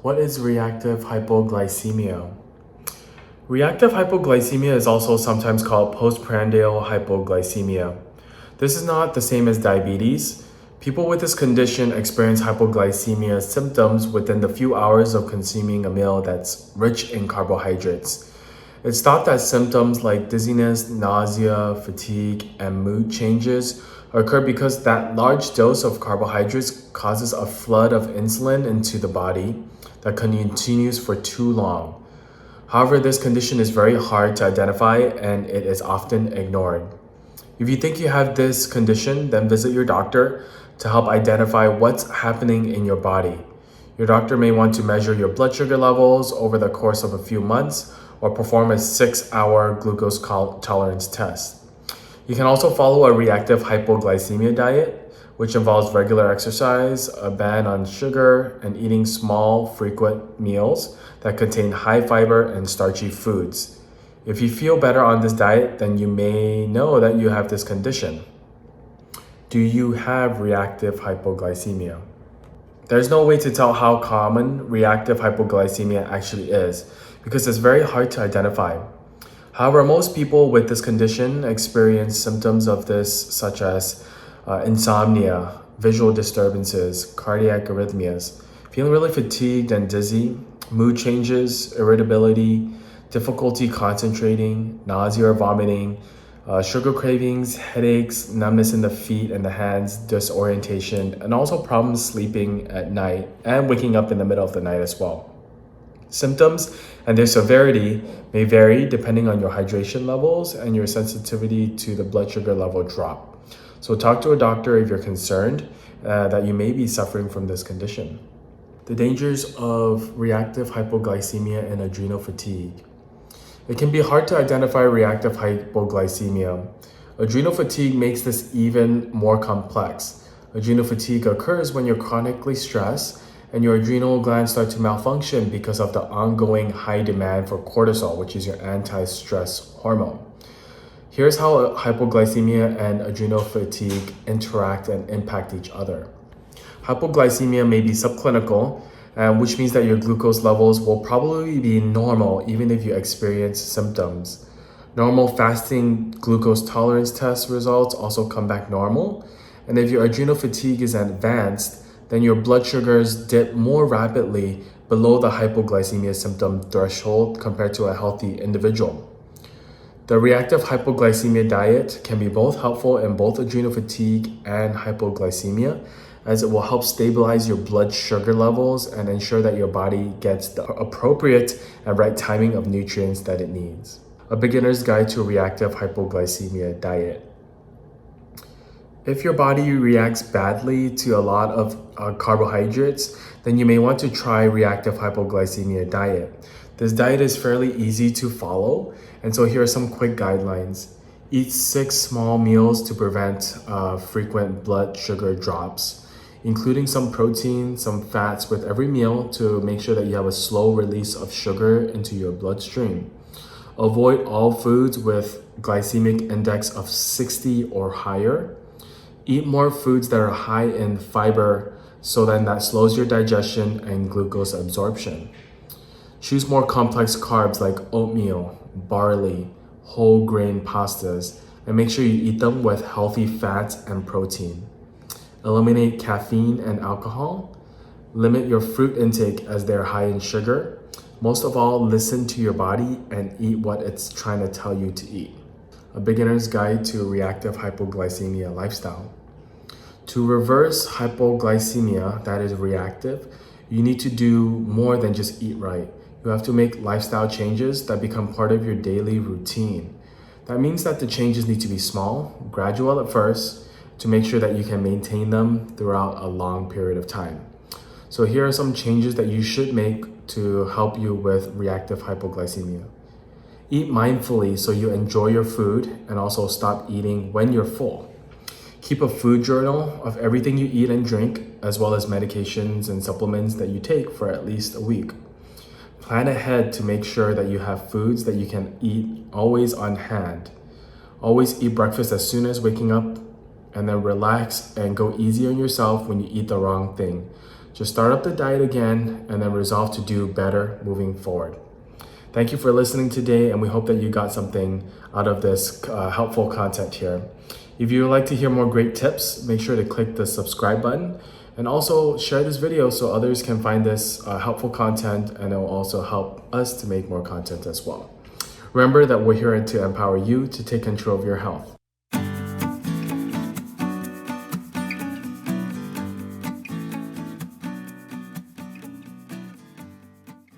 What is reactive hypoglycemia? Reactive hypoglycemia is also sometimes called postprandial hypoglycemia. This is not the same as diabetes. People with this condition experience hypoglycemia symptoms within the few hours of consuming a meal that's rich in carbohydrates. It's thought that symptoms like dizziness, nausea, fatigue, and mood changes occur because that large dose of carbohydrates causes a flood of insulin into the body that continues for too long. However, this condition is very hard to identify and it is often ignored. If you think you have this condition, then visit your doctor to help identify what's happening in your body. Your doctor may want to measure your blood sugar levels over the course of a few months or perform a 6-hour glucose tolerance test. You can also follow a reactive hypoglycemia diet, which involves regular exercise, a ban on sugar, and eating small, frequent meals that contain high fiber and starchy foods. If you feel better on this diet, then you may know that you have this condition. Do you have reactive hypoglycemia? There's no way to tell how common reactive hypoglycemia actually is because it's very hard to identify. However, most people with this condition experience symptoms of this such as insomnia, visual disturbances, cardiac arrhythmias, feeling really fatigued and dizzy, mood changes, irritability, difficulty concentrating, nausea or vomiting, sugar cravings, headaches, numbness in the feet and the hands, disorientation, and also problems sleeping at night and waking up in the middle of the night as well. Symptoms and their severity may vary depending on your hydration levels and your sensitivity to the blood sugar level drop. So talk to a doctor if you're concerned that you may be suffering from this condition. The dangers of reactive hypoglycemia and adrenal fatigue. It can be hard to identify reactive hypoglycemia. Adrenal fatigue makes this even more complex. Adrenal fatigue occurs when you're chronically stressed and your adrenal glands start to malfunction because of the ongoing high demand for cortisol, which is your anti-stress hormone. Here's how hypoglycemia and adrenal fatigue interact and impact each other. Hypoglycemia may be subclinical, which means that your glucose levels will probably be normal even if you experience symptoms. Normal fasting glucose tolerance test results also come back normal. And if your adrenal fatigue is advanced, then your blood sugars dip more rapidly below the hypoglycemia symptom threshold compared to a healthy individual. The reactive hypoglycemia diet can be both helpful in both adrenal fatigue and hypoglycemia, as it will help stabilize your blood sugar levels and ensure that your body gets the appropriate and right timing of nutrients that it needs. A beginner's guide to reactive hypoglycemia diet. If your body reacts badly to a lot of carbohydrates, then you may want to try reactive hypoglycemia diet. This diet is fairly easy to follow, and so here are some quick guidelines. Eat 6 small meals to prevent frequent blood sugar drops, including some protein, some fats with every meal to make sure that you have a slow release of sugar into your bloodstream. Avoid all foods with glycemic index of 60 or higher. Eat more foods that are high in fiber so then that slows your digestion and glucose absorption. Choose more complex carbs like oatmeal, barley, whole grain pastas, and make sure you eat them with healthy fats and protein. Eliminate caffeine and alcohol. Limit your fruit intake as they're high in sugar. Most of all, listen to your body and eat what it's trying to tell you to eat. A beginner's guide to reactive hypoglycemia lifestyle. To reverse hypoglycemia that is reactive, you need to do more than just eat right. You have to make lifestyle changes that become part of your daily routine. That means that the changes need to be small, gradual at first, to make sure that you can maintain them throughout a long period of time. So here are some changes that you should make to help you with reactive hypoglycemia. Eat mindfully so you enjoy your food and also stop eating when you're full. Keep a food journal of everything you eat and drink, as well as medications and supplements that you take for at least a week. Plan ahead to make sure that you have foods that you can eat always on hand. Always eat breakfast as soon as waking up, and then relax and go easy on yourself when you eat the wrong thing. Just start up the diet again and then resolve to do better moving forward. Thank you for listening today, and we hope that you got something out of this helpful content here. If you would like to hear more great tips, make sure to click the subscribe button and also share this video so others can find this helpful content, and it will also help us to make more content as well. Remember that we're here to empower you to take control of your health.